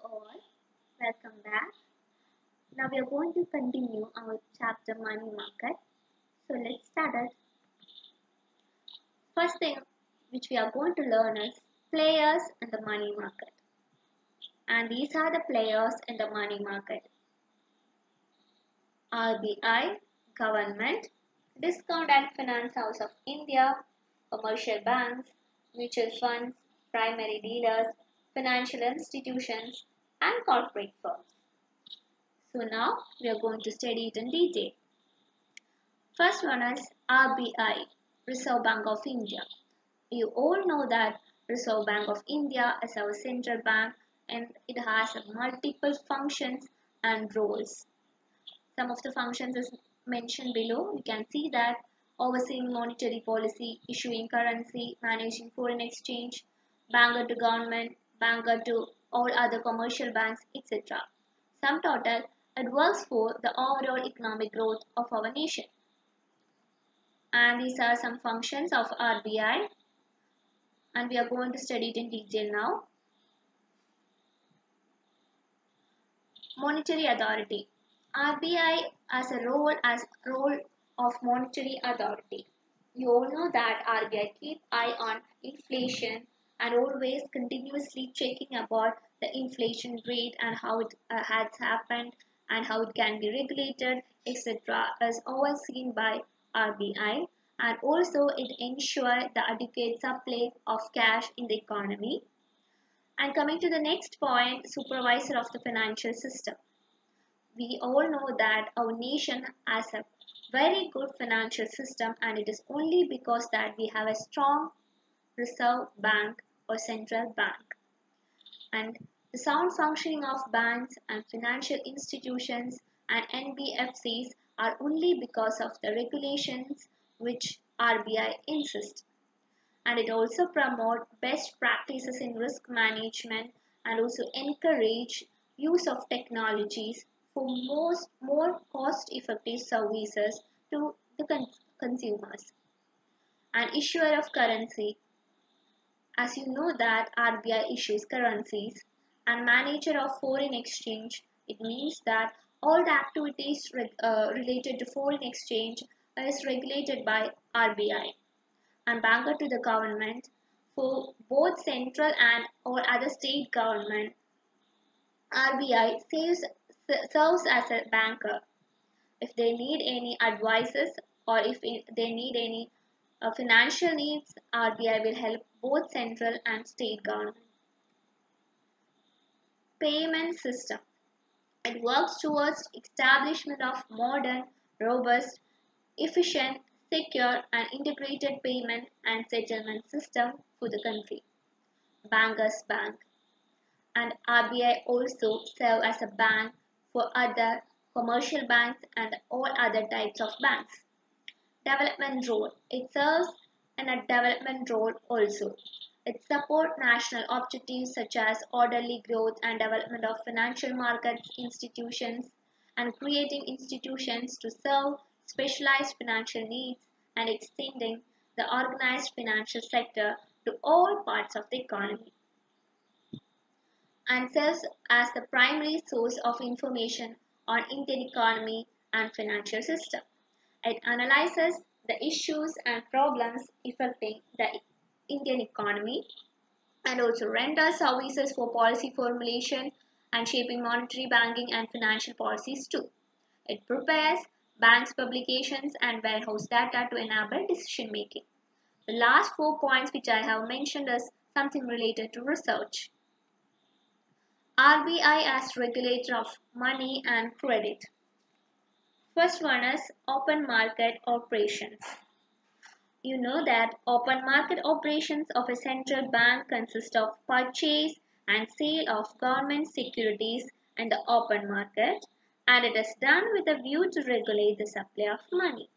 all, welcome back. Now we are going to continue our chapter money market. So let's start it. First thing which we are going to learn is players in the money market. And these are the players in the money market. RBI, Government, Discount and Finance House of India, commercial banks, mutual funds, primary dealers, financial institutions, and corporate firms. So now we are going to study it in detail. First one is RBI, Reserve Bank of India. You all know that Reserve Bank of India is our central bank and it has multiple functions and roles. Some of the functions is mentioned below. You can see that overseeing monetary policy, issuing currency, managing foreign exchange, banker to government, banker to all other commercial banks, etc. Sum total, it works for the overall economic growth of our nation. And these are some functions of RBI and we are going to study it in detail now. Monetary authority. RBI has a role of monetary authority. You all know that RBI keep eye on inflation and always continuously checking about the inflation rate and how it has happened and how it can be regulated, etc. is always seen by RBI, and also it ensures the adequate supply of cash in the economy. And coming to the next point, supervisor of the financial system. We all know that our nation has a very good financial system and it is only because that we have a strong reserve bank or central bank. And the sound functioning of banks and financial institutions and NBFCs are only because of the regulations which RBI insists. And it also promote best practices in risk management and also encourage use of technologies for more cost-effective services to the consumers. An issuer of currency. As you know that RBI issues currencies and manager of foreign exchange, it means that all the activities related to foreign exchange is regulated by RBI. And banker to the government for both central and or other state government. RBI serves as a banker. If they need any advices or if they need any financial needs, RBI will help both central and state government. Payment system. It works towards establishment of modern, robust, efficient, secure and integrated payment and settlement system for the country. Bankers Bank. And RBI also serve as a bank for other commercial banks and all other types of banks. Development role. It serves in a development role also. It supports national objectives such as orderly growth and development of financial markets institutions and creating institutions to serve specialized financial needs and extending the organized financial sector to all parts of the economy, and serves as the primary source of information on Indian economy and financial system. It analyzes the issues and problems affecting the Indian economy and also renders services for policy formulation and shaping monetary banking and financial policies too. It prepares banks publications and warehouse data to enable decision making. The last 4 points which I have mentioned is something related to research. RBI as regulator of money and credit. First one is open market operations. You know that open market operations of a central bank consist of purchase and sale of government securities in the open market, and it is done with a view to regulate the supply of money.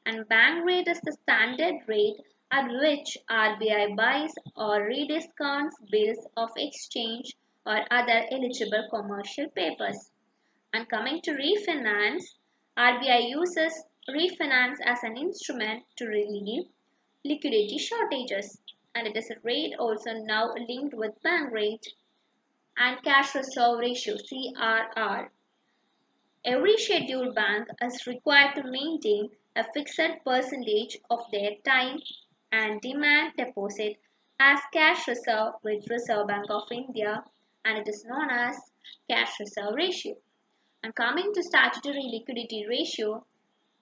And bank rate is the standard rate at which RBI buys or rediscounts bills of exchange or other eligible commercial papers. And coming to refinance, RBI uses refinance as an instrument to relieve liquidity shortages, and it is a rate also now linked with bank rate. and cash reserve ratio CRR. Every scheduled bank is required to maintain a fixed percentage of their time and demand deposit as cash reserve with Reserve Bank of India, and it is known as cash reserve ratio. And coming to statutory liquidity ratio,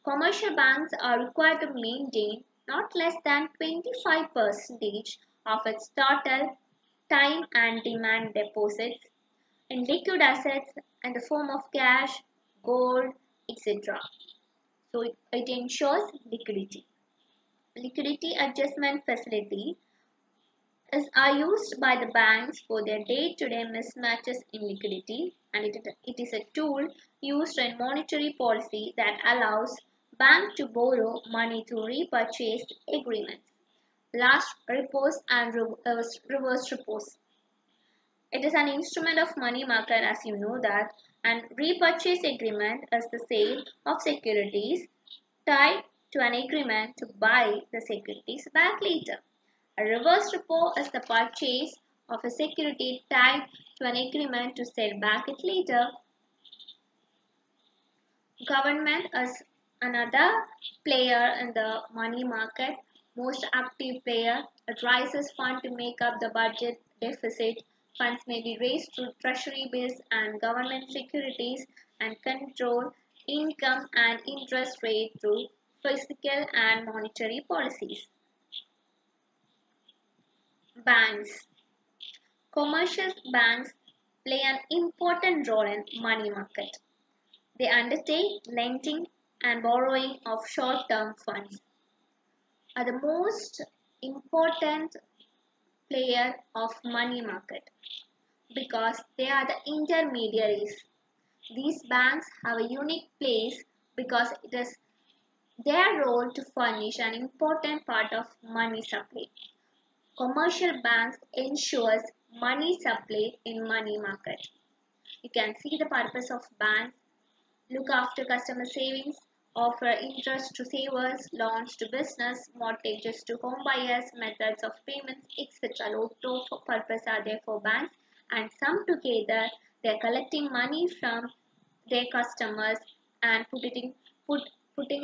commercial banks are required to maintain not less than 25% of its total time and demand deposits in liquid assets in the form of cash, gold, etc. So it ensures liquidity. Liquidity adjustment facility are used by the banks for their day-to-day mismatches in liquidity, and it is a tool used in monetary policy that allows bank to borrow money through repurchase agreements, last repos and reverse repos. It is an instrument of money market, as you know that, and repurchase agreement is the sale of securities tied to an agreement to buy the securities back later. A reverse repo is the purchase of a security tied to an agreement to sell back it later. Government is another player in the money market, most active player. It raises funds to make up the budget deficit. Funds may be raised through treasury bills and government securities and control income and interest rate through fiscal and monetary policies. Banks. Commercial banks play an important role in money market. They undertake lending and borrowing of short-term funds, are the most important player of money market because they are the intermediaries. These banks have a unique place because it is their role to furnish an important part of money supply. Commercial banks ensures money supply in money market. You can see the purpose of banks: look after customer savings, offer interest to savers, loans to business, mortgages to home buyers, methods of payments, etc. Lot of purpose are there for banks, and some together they are collecting money from their customers and putting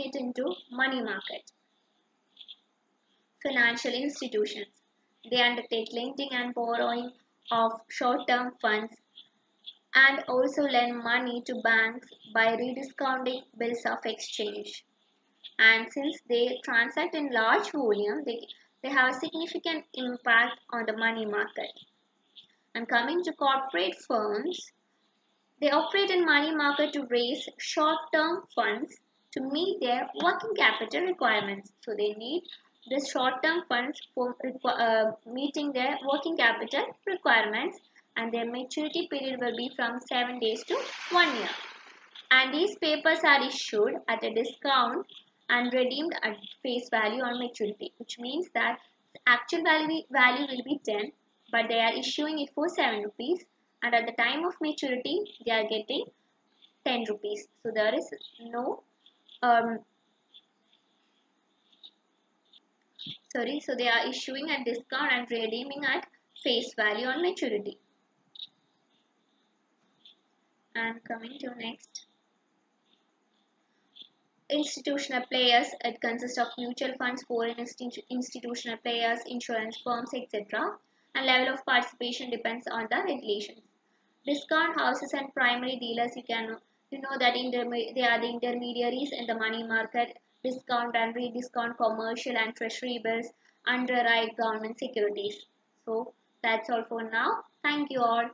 it into money market. Financial institutions. They undertake lending and borrowing of short-term funds and also lend money to banks by rediscounting bills of exchange. And since they transact in large volume, they have a significant impact on the money market. And coming to corporate firms, they operate in money market to raise short-term funds to meet their working capital requirements. So they need this short-term funds for meeting their working capital requirements, and their maturity period will be from 7 days to 1 year. And these papers are issued at a discount and redeemed at face value on maturity, which means that the actual value will be 10, but they are issuing it for 7 rupees, and at the time of maturity they are getting 10 rupees. So there is no um, so they are issuing at discount and redeeming at face value on maturity. And coming to next, institutional players, it consists of mutual funds, foreign institutional players, insurance firms, etc. And level of participation depends on the regulations. Discount houses and primary dealers, you know that they are the intermediaries in the money market. Discount and rediscount commercial and treasury bills, underwrite government securities. So that's all for now. Thank you all.